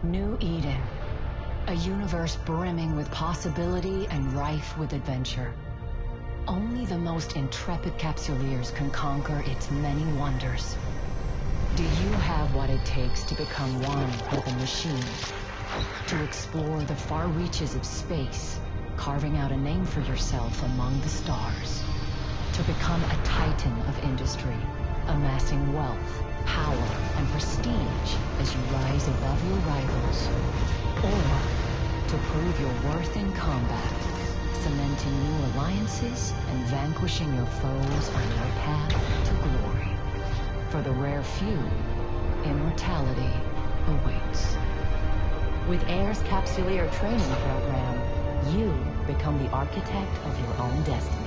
New Eden. A universe brimming with possibility and rife with adventure. Only the most intrepid capsuleers can conquer its many wonders. Do you have what it takes to become one with the machine? To explore the far reaches of space, carving out a name for yourself among the stars. To become a titan of industry, amassing wealth, power, and prestige as you rise above your rivals. Or to prove your worth in combat, cementing new alliances and vanquishing your foes on your path to glory. For the rare few, immortality awaits. With AIR's Capsuleer training program, you become the architect of your own destiny.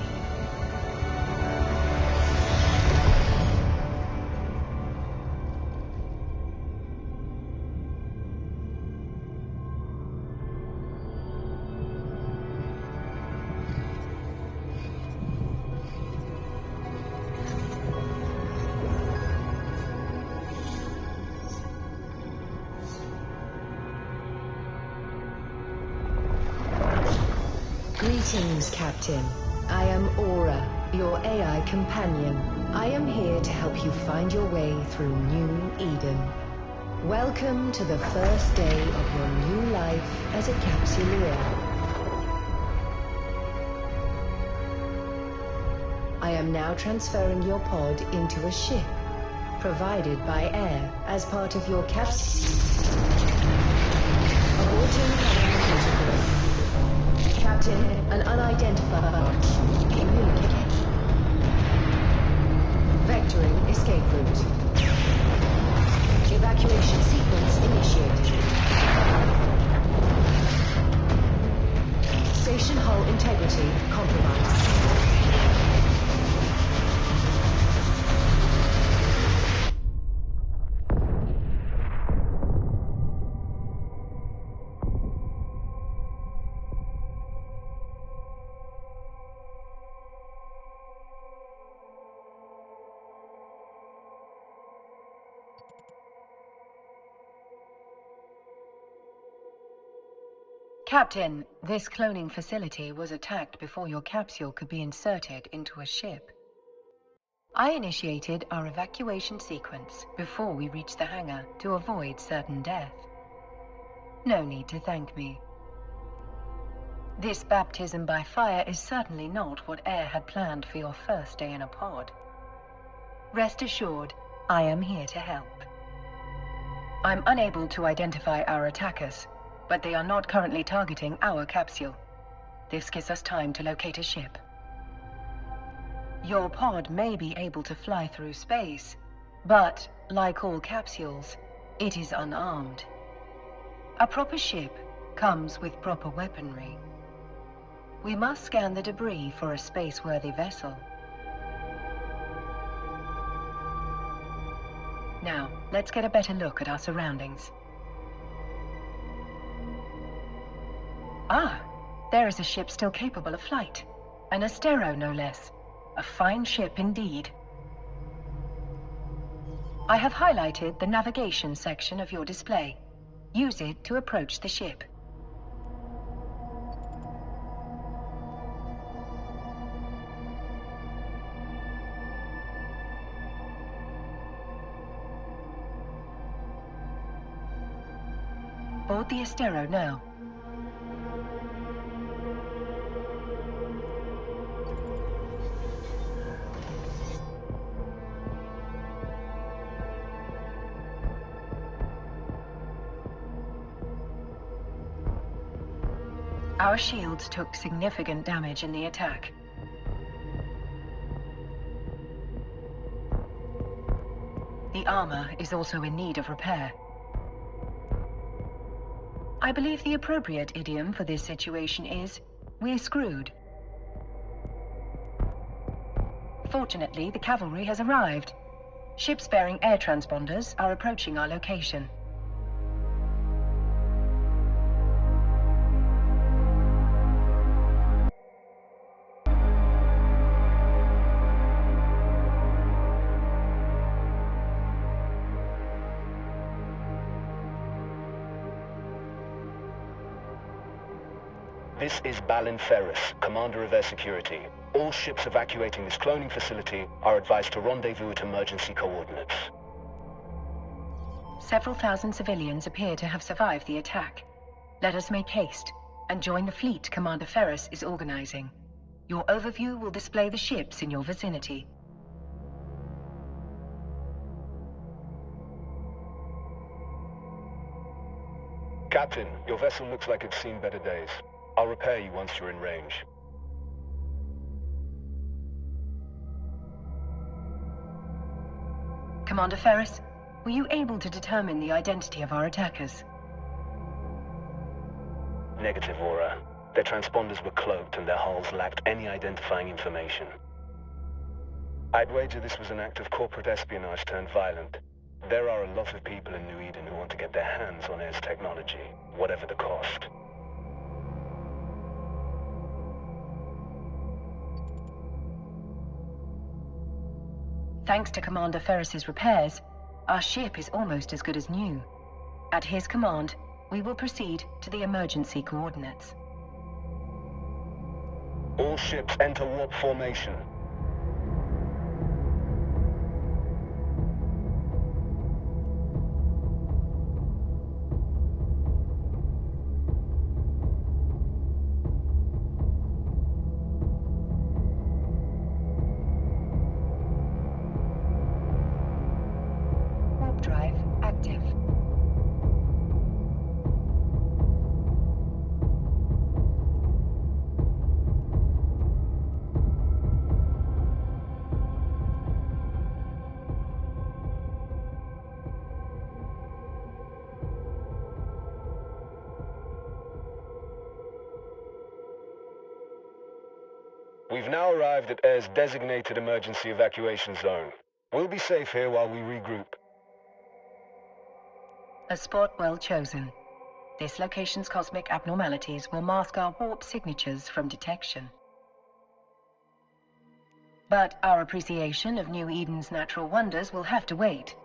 Greetings, Captain. I am Aura, your AI companion. I am here to help you find your way through New Eden. Welcome to the first day of your new life as a Capsuleer. I am now transferring your pod into a ship, provided by AIR as part of your Aborting Captain, an unidentified communicate. Vectoring escape route. Evacuation sequence initiated. Station hull integrity compromised. Captain, this cloning facility was attacked before your capsule could be inserted into a ship. I initiated our evacuation sequence before we reached the hangar to avoid certain death. No need to thank me. This baptism by fire is certainly not what AIR had planned for your first day in a pod. Rest assured, I am here to help. I'm unable to identify our attackers, but they are not currently targeting our capsule. This gives us time to locate a ship. Your pod may be able to fly through space, but, like all capsules, it is unarmed. A proper ship comes with proper weaponry. We must scan the debris for a space-worthy vessel. Now, let's get a better look at our surroundings. Ah, there is a ship still capable of flight. An Astero, no less. A fine ship indeed. I have highlighted the navigation section of your display. Use it to approach the ship. Board the Astero now. Our shields took significant damage in the attack. The armor is also in need of repair. I believe the appropriate idiom for this situation is, "We're screwed." Fortunately, the cavalry has arrived. Ships bearing air transponders are approaching our location. This is Balin Ferris, Commander of Air Security. All ships evacuating this cloning facility are advised to rendezvous at emergency coordinates. Several thousand civilians appear to have survived the attack. Let us make haste and join the fleet Commander Ferris is organizing. Your overview will display the ships in your vicinity. Captain, your vessel looks like it's seen better days. I'll repair you once you're in range. Commander Ferris, were you able to determine the identity of our attackers? Negative, Aura. Their transponders were cloaked and their hulls lacked any identifying information. I'd wager this was an act of corporate espionage turned violent. There are a lot of people in New Eden who want to get their hands on Air's technology, whatever the cost. Thanks to Commander Ferris's repairs, our ship is almost as good as new. At his command, we will proceed to the emergency coordinates. All ships enter warp formation. Warp drive active. We've now arrived at Air's designated emergency evacuation zone. We'll be safe here while we regroup. A spot well chosen. This location's cosmic abnormalities will mask our warp signatures from detection. But our appreciation of New Eden's natural wonders will have to wait.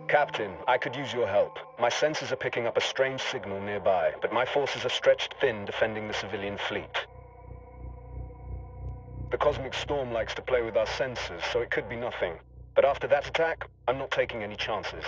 Captain, I could use your help. My sensors are picking up a strange signal nearby, but my forces are stretched thin defending the civilian fleet. The cosmic storm likes to play with our sensors, so it could be nothing. But after that attack, I'm not taking any chances.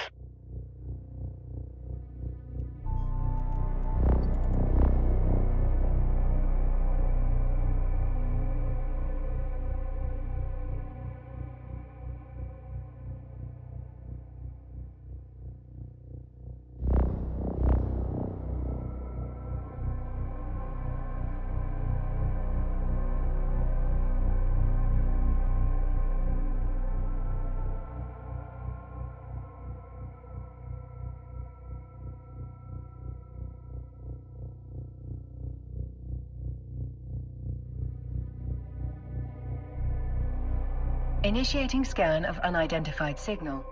Initiating scan of unidentified signal.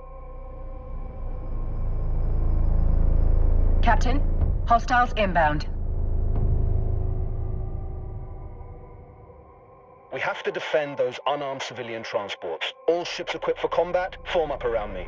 Captain, hostiles inbound. We have to defend those unarmed civilian transports. All ships equipped for combat, form up around me.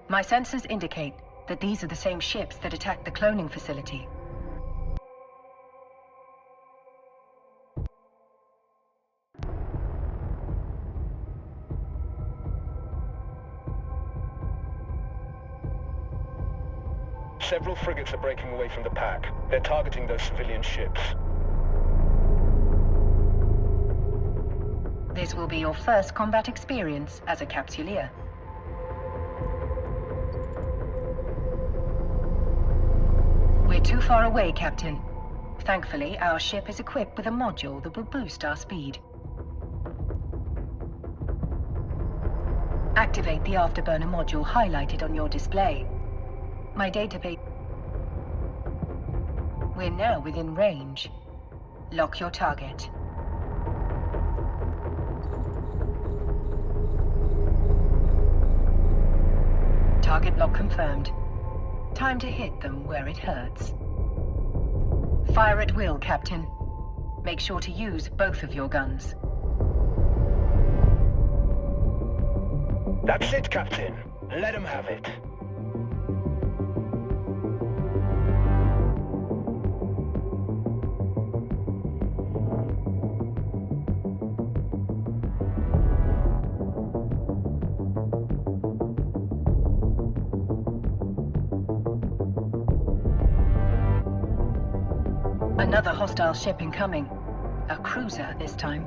My sensors indicate that these are the same ships that attacked the cloning facility. Several frigates are breaking away from the pack. They're targeting those civilian ships. This will be your first combat experience as a capsuleer. We're too far away, Captain. Thankfully, our ship is equipped with a module that will boost our speed. Activate the afterburner module highlighted on your display. My database... We're now within range. Lock your target. Target lock confirmed. Time to hit them where it hurts. Fire at will, Captain. Make sure to use both of your guns. That's it, Captain. Let him have it. Another hostile ship incoming. A cruiser this time.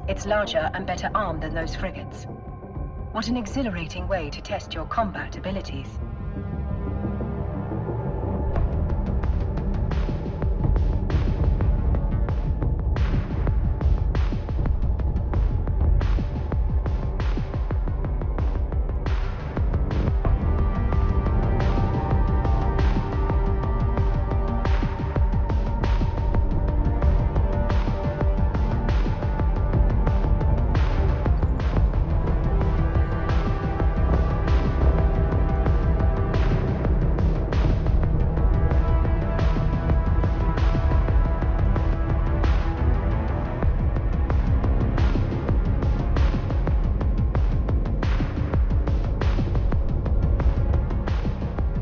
It's larger and better armed than those frigates. What an exhilarating way to test your combat abilities.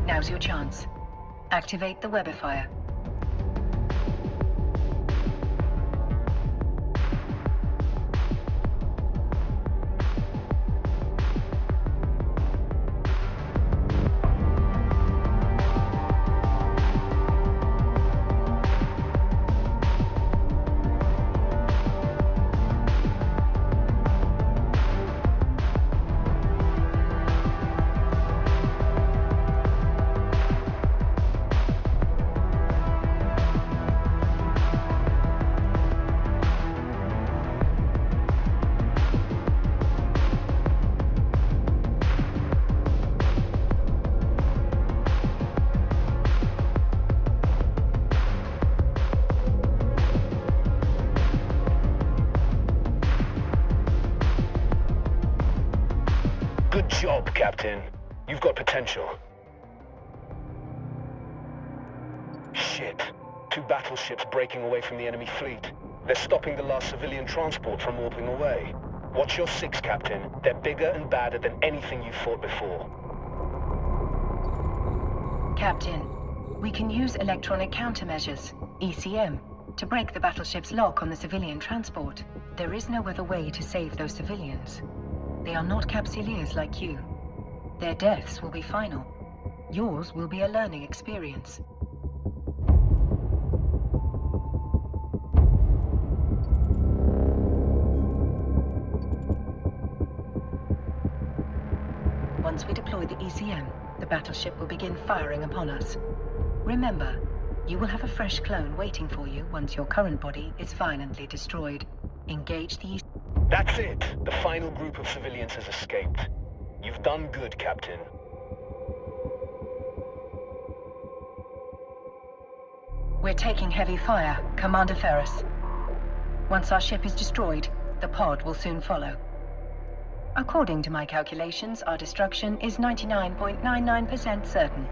Now's your chance. Activate the webifier. Good job, Captain. You've got potential. Shit. 2 battleships breaking away from the enemy fleet. They're stopping the last civilian transport from warping away. Watch your 6, Captain. They're bigger and badder than anything you've fought before. Captain, we can use electronic countermeasures, ECM, to break the battleship's lock on the civilian transport. There is no other way to save those civilians. They are not Capsuleers like you. Their deaths will be final. Yours will be a learning experience. Once we deploy the ECM, the battleship will begin firing upon us. Remember, you will have a fresh clone waiting for you once your current body is violently destroyed. Engage the ECM. That's it! The final group of civilians has escaped. You've done good, Captain. We're taking heavy fire, Commander Ferris. Once our ship is destroyed, the pod will soon follow. According to my calculations, our destruction is 99.99% certain.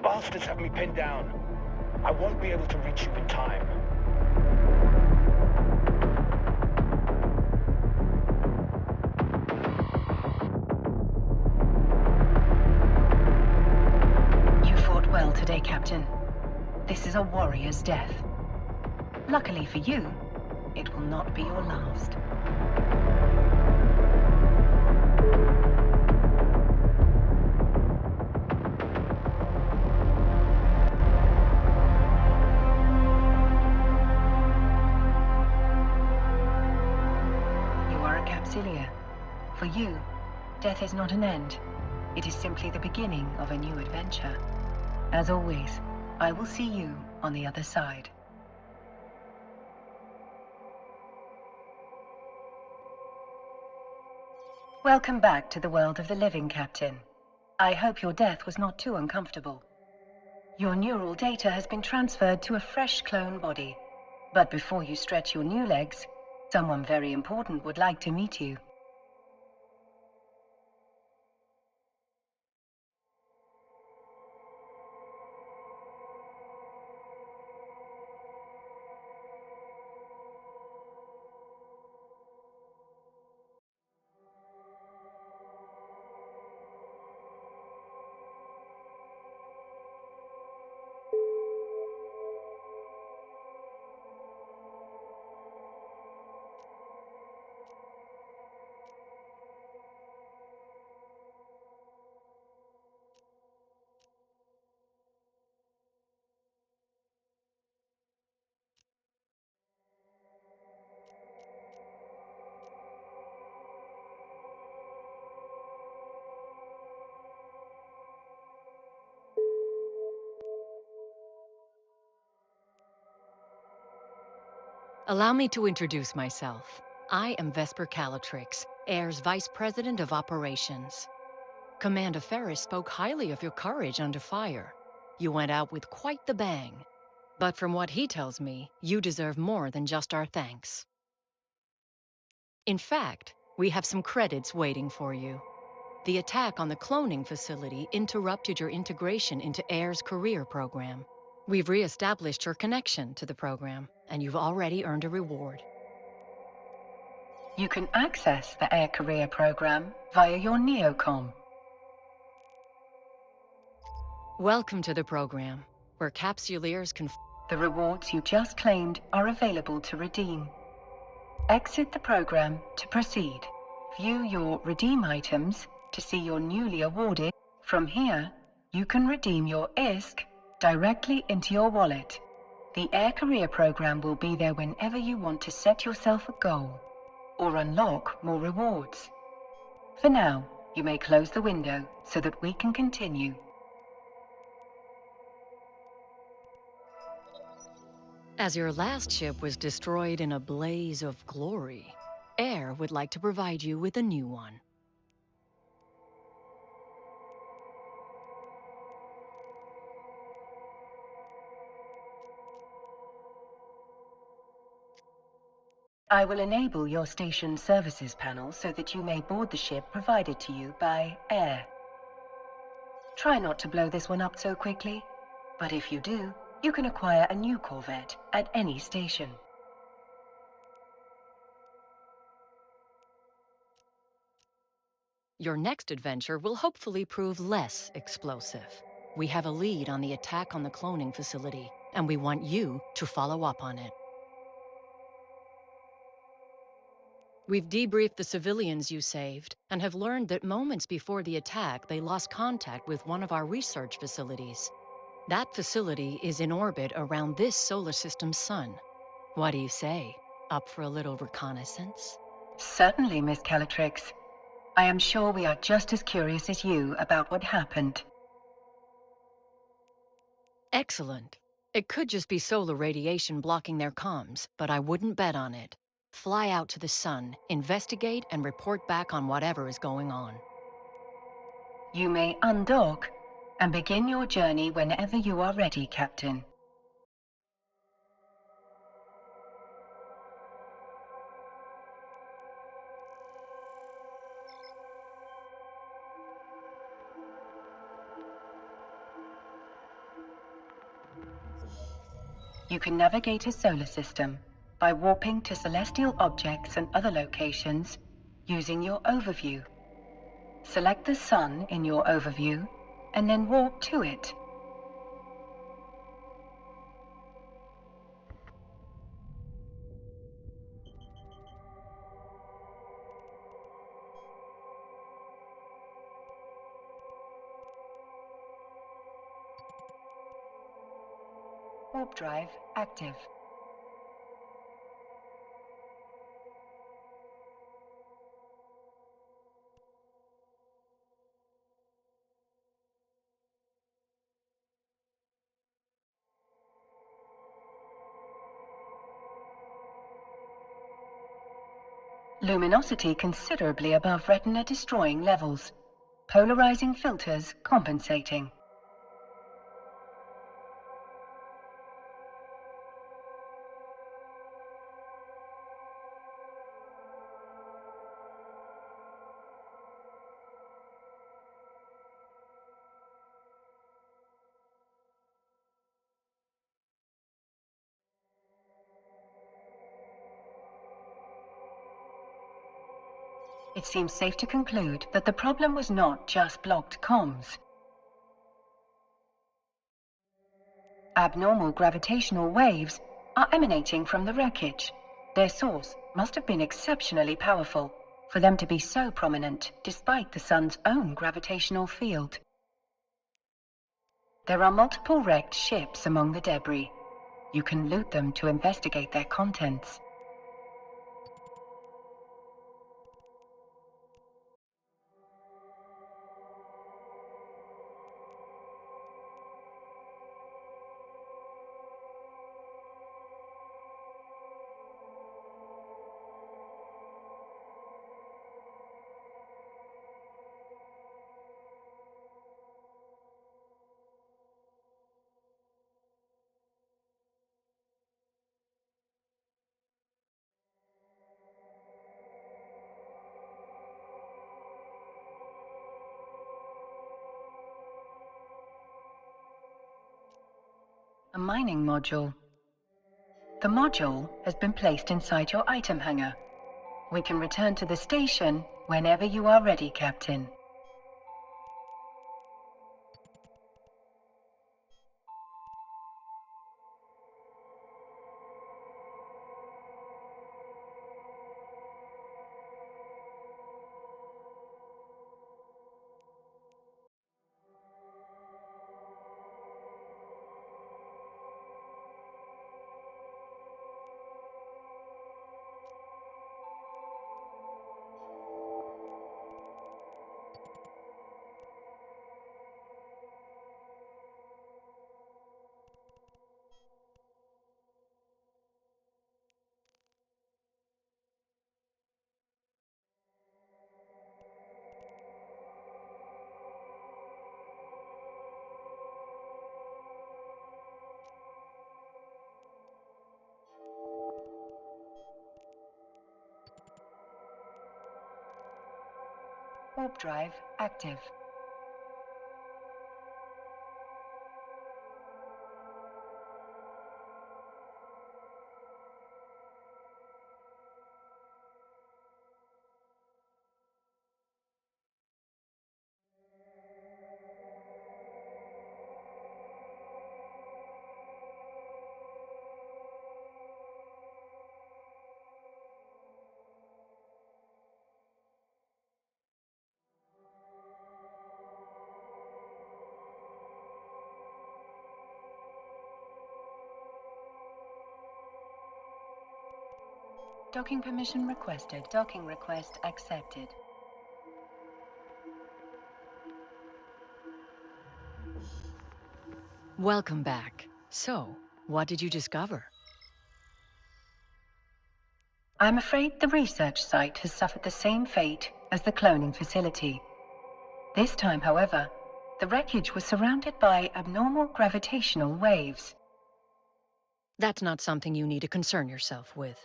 Bastards have me pinned down. I won't be able to reach you in time. You fought well today, Captain. This is a warrior's death. Luckily for you, it will not be your last. Death is not an end. It is simply the beginning of a new adventure. As always, I will see you on the other side. Welcome back to the world of the living, Captain. I hope your death was not too uncomfortable. Your neural data has been transferred to a fresh clone body. But before you stretch your new legs, someone very important would like to meet you. Allow me to introduce myself. I am Vesper Calatrix, Air's Vice President of Operations. Commander Ferris spoke highly of your courage under fire. You went out with quite the bang. But from what he tells me, you deserve more than just our thanks. In fact, we have some credits waiting for you. The attack on the cloning facility interrupted your integration into Air's career program. We've re-established your connection to the program, and you've already earned a reward. You can access the Air Career program via your Neocom. Welcome to the program, where capsuleers can... The rewards you just claimed are available to redeem. Exit the program to proceed. View your redeem items to see your newly awarded. From here, you can redeem your ISK directly into your wallet. The Air Career program will be there whenever you want to set yourself a goal or unlock more rewards. For now, you may close the window so that we can continue. As your last ship was destroyed in a blaze of glory, Air would like to provide you with a new one. I will enable your station services panel so that you may board the ship provided to you by Air. Try not to blow this one up so quickly, but if you do, you can acquire a new Corvette at any station. Your next adventure will hopefully prove less explosive. We have a lead on the attack on the cloning facility, and we want you to follow up on it. We've debriefed the civilians you saved, and have learned that moments before the attack, they lost contact with one of our research facilities. That facility is in orbit around this solar system's sun. What do you say? Up for a little reconnaissance? Certainly, Miss Calatrix. I am sure we are just as curious as you about what happened. Excellent. It could just be solar radiation blocking their comms, but I wouldn't bet on it. Fly out to the sun, investigate, and report back on whatever is going on. You may undock and begin your journey whenever you are ready, Captain. You can navigate a solar system by warping to celestial objects and other locations using your overview. Select the sun in your overview and then warp to it. Warp drive active. Luminosity considerably above retina-destroying levels. Polarizing filters compensating. It seems safe to conclude that the problem was not just blocked comms. Abnormal gravitational waves are emanating from the wreckage. Their source must have been exceptionally powerful for them to be so prominent despite the sun's own gravitational field. There are multiple wrecked ships among the debris. You can loot them to investigate their contents. A mining module. The module has been placed inside your item hanger. We can return to the station whenever you are ready, Captain. Warp drive active. Docking permission requested. Docking request accepted. Welcome back. So, what did you discover? I'm afraid the research site has suffered the same fate as the cloning facility. This time, however, the wreckage was surrounded by abnormal gravitational waves. That's not something you need to concern yourself with.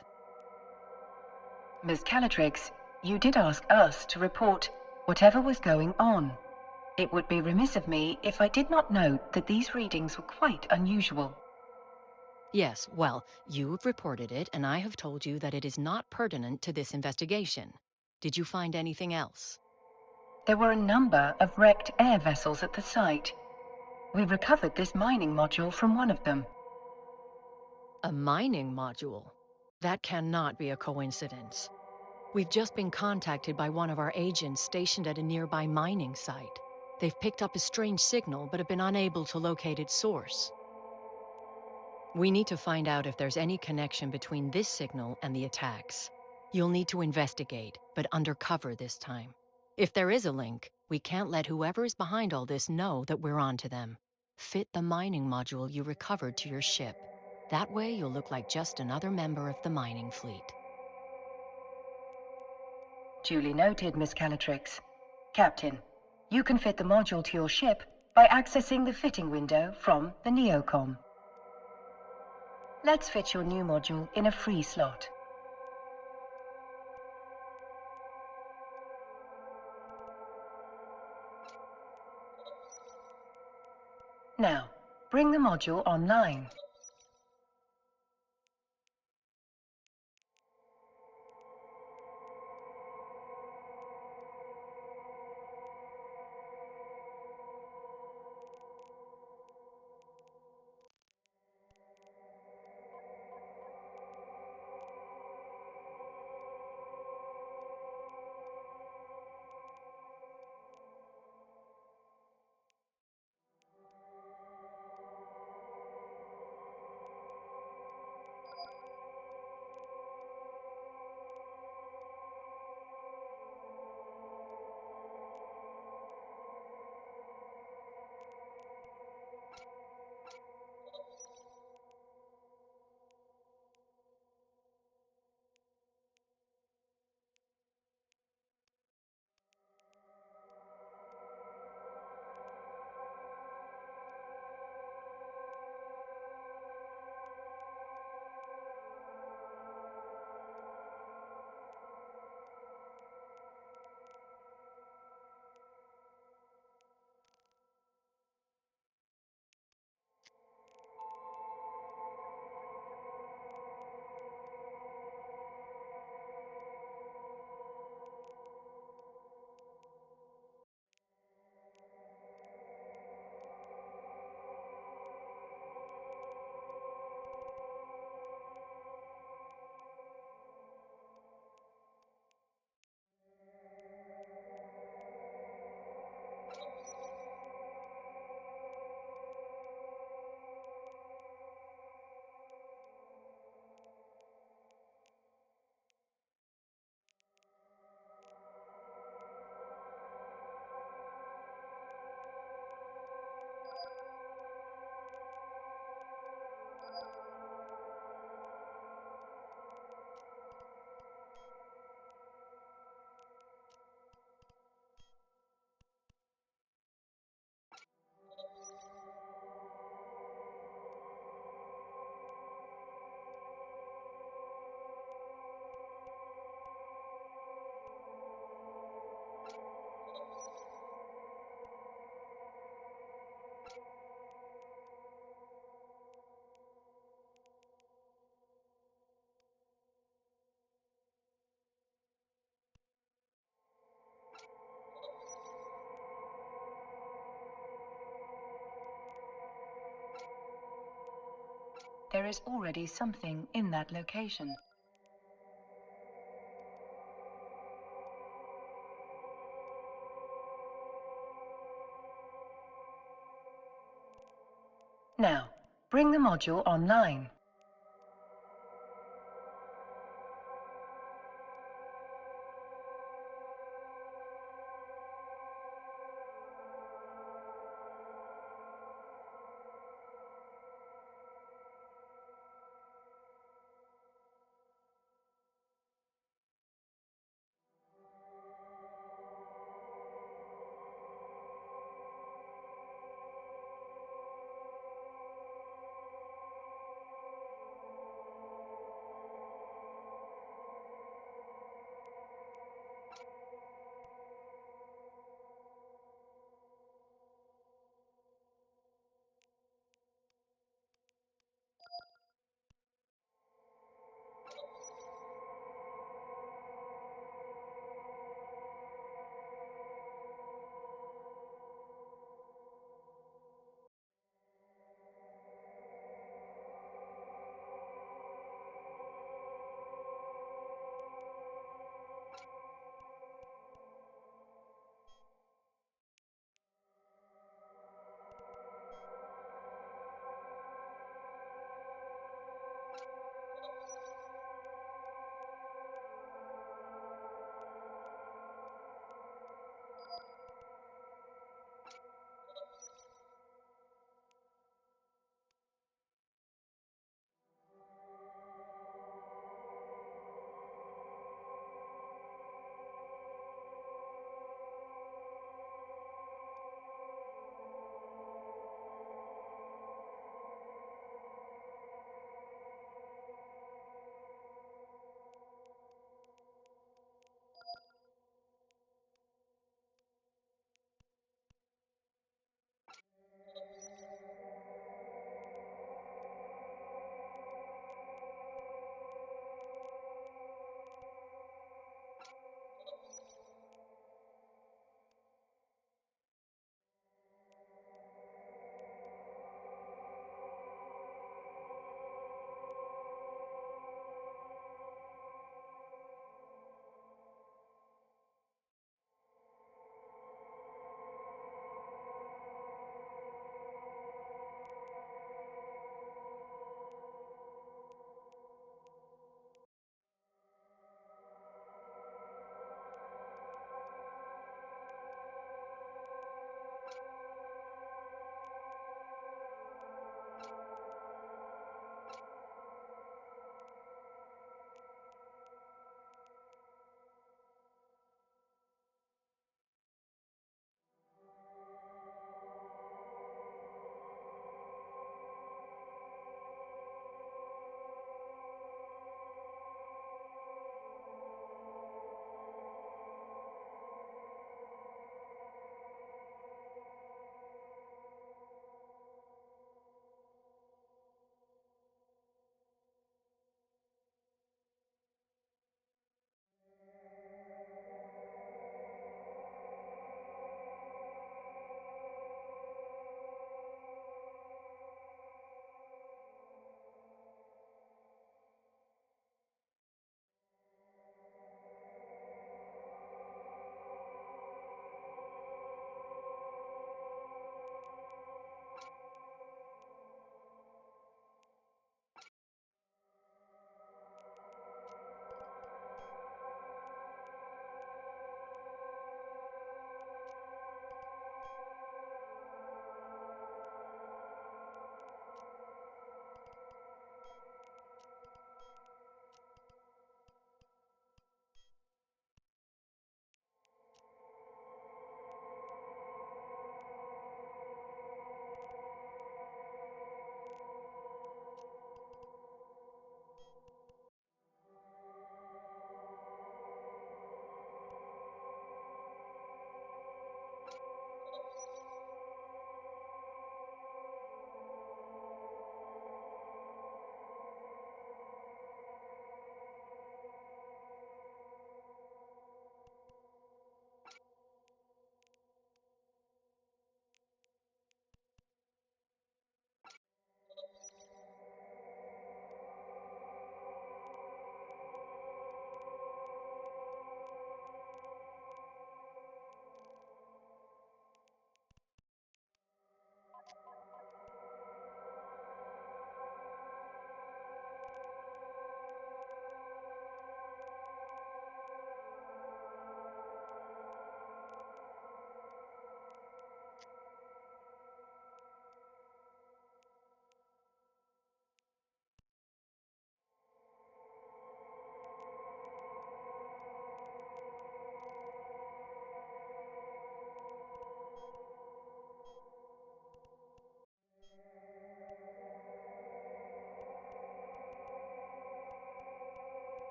Ms. Calatrix, you did ask us to report whatever was going on. It would be remiss of me if I did not note that these readings were quite unusual. Yes, well, you've reported it, and I have told you that it is not pertinent to this investigation. Did you find anything else? There were a number of wrecked air vessels at the site. We recovered this mining module from one of them. A mining module? That cannot be a coincidence. We've just been contacted by one of our agents stationed at a nearby mining site. They've picked up a strange signal, but have been unable to locate its source. We need to find out if there's any connection between this signal and the attacks. You'll need to investigate, but undercover this time. If there is a link, we can't let whoever is behind all this know that we're onto them. Fit the mining module you recovered to your ship. That way you'll look like just another member of the mining fleet. Duly noted, Miss Calatrix. Captain, you can fit the module to your ship by accessing the fitting window from the Neocom. Let's fit your new module in a free slot. Now, bring the module online. There is already something in that location. Now, bring the module online.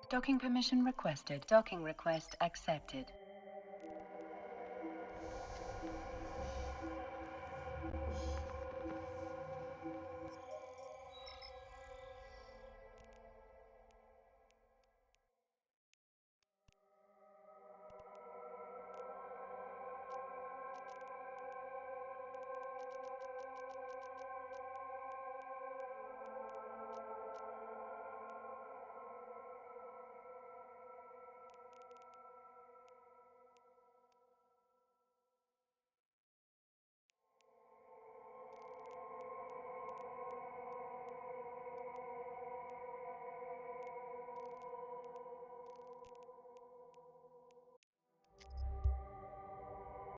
Docking permission requested. Docking request accepted.